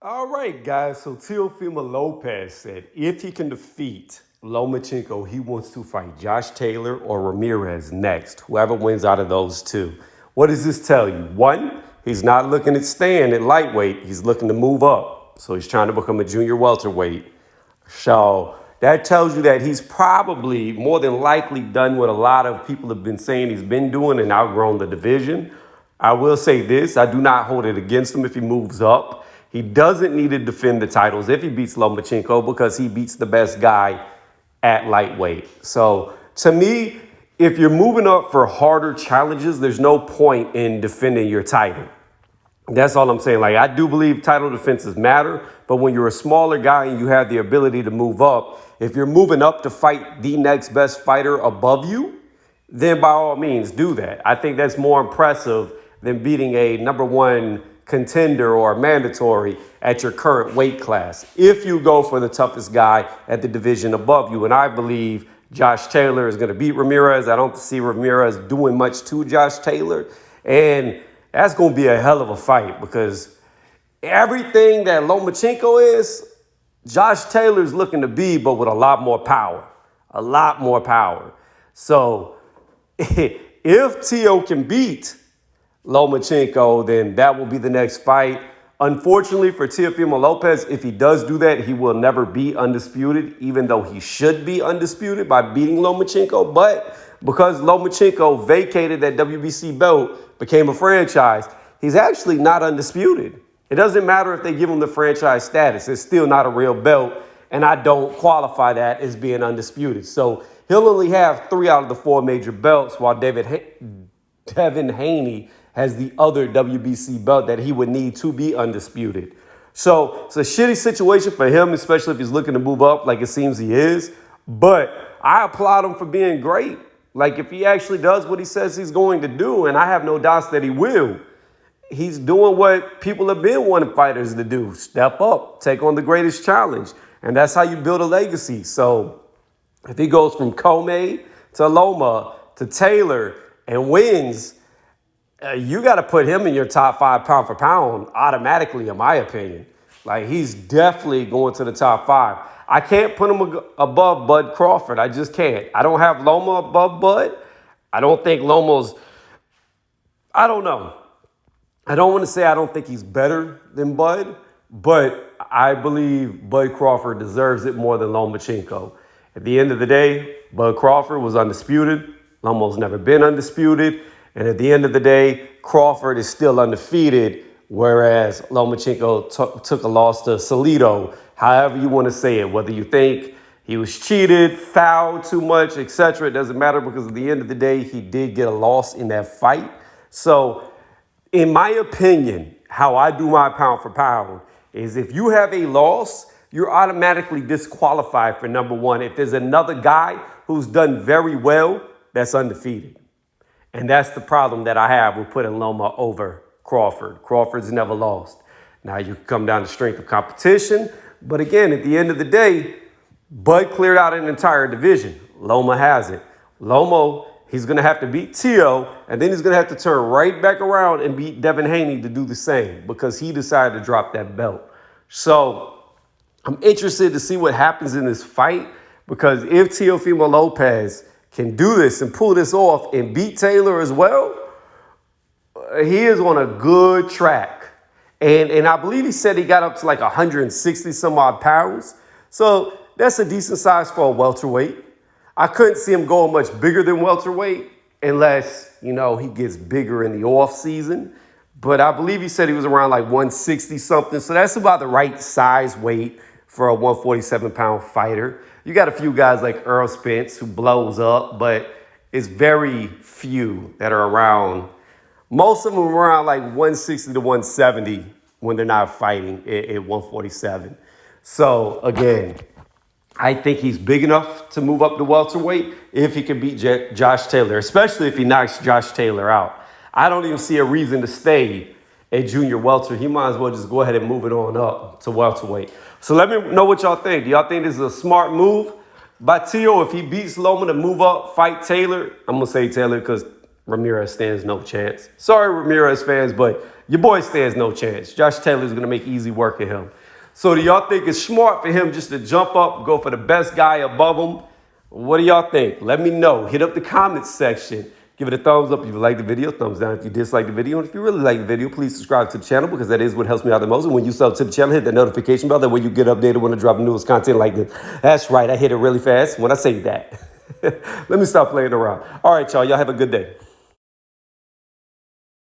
All right, guys. So Teofimo Lopez said if he can defeat Lomachenko, he wants to fight Josh Taylor or Ramirez next. Whoever wins out of those two. What does this tell you? One, he's not looking at staying at lightweight. He's looking to move up. So he's trying to become a junior welterweight. So that tells you that he's probably more than likely done what a lot of people have been saying he's been doing and outgrown the division. I will say this, I do not hold it against him if he moves up. He doesn't need to defend the titles if he beats Lomachenko because he beats the best guy at lightweight. So to me, if you're moving up for harder challenges, there's no point in defending your title. That's all I'm saying. Like, I do believe title defenses matter, but when you're a smaller guy and you have the ability to move up, if you're moving up to fight the next best fighter above you, then by all means do that. I think that's more impressive than beating a number one contender or mandatory at your current weight class. If you go for the toughest guy at the division above you, and I believe Josh Taylor is going to beat Ramirez. I don't see Ramirez doing much to Josh Taylor. And that's going to be a hell of a fight because everything that Lomachenko is, Josh Taylor's looking to be, but with a lot more power. A lot more power. So if Teo can beat Lomachenko, then that will be the next fight. Unfortunately for Teofimo Lopez, if he does do that, he will never be undisputed, even though he should be undisputed by beating Lomachenko. But because Lomachenko vacated that WBC belt, became a franchise, he's actually not undisputed. It doesn't matter if they give him the franchise status. It's still not a real belt, and I don't qualify that as being undisputed. So he'll only have 3 out of the 4 major belts, while Devin Haney has the other WBC belt that he would need to be undisputed. So it's a shitty situation for him, especially if he's looking to move up like it seems he is. But I applaud him for being great. Like, if he actually does what he says he's going to do, and I have no doubts that he will, he's doing what people have been wanting fighters to do. Step up, take on the greatest challenge. And that's how you build a legacy. So if he goes from Comey to Loma to Taylor and wins, you got to put him in your top 5 pound for pound automatically, in my opinion. Like, he's definitely going to the top 5. I can't put him above Bud Crawford. I just can't. I don't have Loma above Bud. I don't think Loma's, I don't know. I don't want to say I don't think he's better than Bud, but I believe Bud Crawford deserves it more than Lomachenko. At the end of the day, Bud Crawford was undisputed. Loma's never been undisputed. And at the end of the day, Crawford is still undefeated, whereas Lomachenko took a loss to Salido, however you want to say it, whether you think he was cheated, fouled too much, etc. It doesn't matter because at the end of the day, he did get a loss in that fight. So in my opinion, how I do my pound for pound is if you have a loss, you're automatically disqualified for number one. If there's another guy who's done very well, that's undefeated. And that's the problem that I have with putting Loma over Crawford. Crawford's never lost. Now, you can come down to strength of competition. But again, at the end of the day, Bud cleared out an entire division. Loma hasn't. Loma, he's going to have to beat Teo, and then he's going to have to turn right back around and beat Devin Haney to do the same because he decided to drop that belt. So I'm interested to see what happens in this fight because if Teofimo Lopez can do this and pull this off and beat Taylor as well, he is on a good track. And I believe he said he got up to like 160 some odd pounds. So that's a decent size for a welterweight. I couldn't see him going much bigger than welterweight unless, he gets bigger in the off season. But I believe he said he was around like 160 something. So that's about the right size weight for a 147 pound fighter. You got a few guys like Earl Spence who blows up, but it's very few that are around. Most of them are around like 160 to 170 when they're not fighting at 147. So again, I think he's big enough to move up to welterweight if he can beat Josh Taylor, especially if he knocks Josh Taylor out. I don't even see a reason to stay at junior welter. He might as well just go ahead and move it on up to welterweight. So let me know what y'all think. Do y'all think this is a smart move by Teo? If he beats Loma to move up, fight Taylor, I'm going to say Taylor because Ramirez stands no chance. Sorry, Ramirez fans, but your boy stands no chance. Josh Taylor's going to make easy work of him. So do y'all think it's smart for him just to jump up, go for the best guy above him? What do y'all think? Let me know. Hit up the comments section. Give it a thumbs up if you like the video, thumbs down if you dislike the video. And if you really like the video, please subscribe to the channel because that is what helps me out the most. And when you sub to the channel, hit that notification bell. That way you get updated when I drop newest content like this. That's right. I hit it really fast when I say that. Let me stop playing around. All right, y'all. Y'all have a good day.